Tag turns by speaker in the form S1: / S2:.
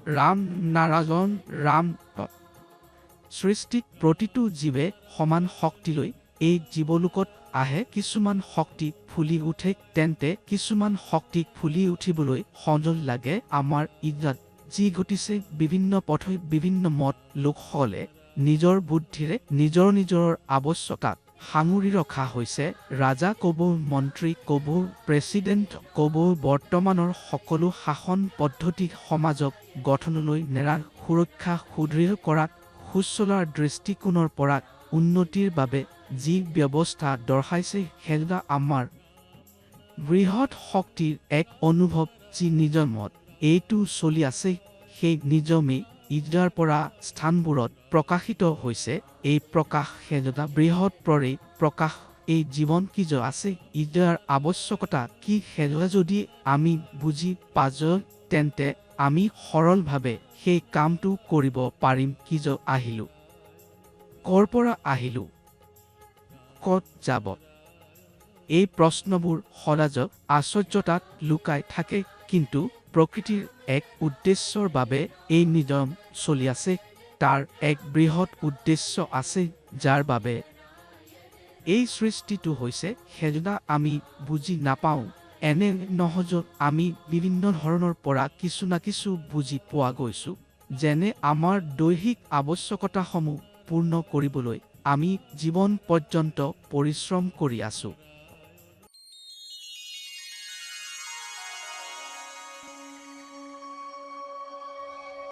S1: ৰাম নাৰায়ণ ৰাম। সৃষ্টিত প্ৰতিটো জীৱে সমান শক্তিলৈ এই জীৱলোকত আহে। কিছুমান শক্তি ফুলি উঠে, তেন্তে কিছুমান শক্তি ফুলি উঠিবলৈ সময় লাগে। আমাৰ ইজত যি ঘটিছে, বিভিন্ন পথই বিভিন্ন মত লোকসকলে নিজৰ বুদ্ধিৰে নিজৰ নিজৰ আৱশ্যকতাক সাঙুৰি ৰখা হৈছে। ৰাজা ক'ব, মন্ত্ৰী ক'ব, প্ৰেছিডেণ্ট ক'ব, বৰ্তমানৰ সকলো শাসন পদ্ধতি সমাজক গঠনলৈ নেৰাক সুৰক্ষা সুদৃঢ় কৰাত সুচলাৰ দৃষ্টিকোণৰ পৰা উন্নতিৰ বাবে যি ব্যৱস্থা দৰ্শাইছে, সেয়া আমাৰ বৃহৎ শক্তিৰ এক অনুভৱ যি নিজমত এইটো চলি আছে। সেই নিজমেই ইজৰাৰ পৰা স্থানবোৰত প্ৰকাশিত হৈছে। এই প্ৰকাশ সেয়া বৃহৎ পৰে প্ৰকাশ। এই জীৱন কি আছে, ইজৰাৰ আৱশ্যকতা কি, সেয়া যদি আমি বুজি পাওঁ, তেন্তে আমি সৰলভাৱে সেই কামটো কৰিব পাৰিম। কি আহিলোঁ, ক'ৰ পৰা আহিলোঁ, ক'ত যাব, এই প্ৰশ্নবোৰ সদায় আশ্চৰ্যতাত লুকাই থাকে। কিন্তু প্ৰকৃতিৰ এক উদ্দেশ্যৰ বাবে এই নিয়ম চলি আছে। তাৰ এক বৃহৎ উদ্দেশ্য আছে, যাৰ বাবে এই সৃষ্টিটো হৈছে। সেয়া আমি বুজি নাপাওঁ। এনে নহয় আমি বিভিন্ন ধৰণৰ পৰা কিছু না কিছু বুজি পোৱা গৈছোঁ। যেনে আমাৰ দৈহিক আৱশ্যকতাসমূহ পূৰ্ণ কৰিবলৈ আমি জীৱন পৰ্যন্ত পৰিশ্ৰম কৰি আছোঁ।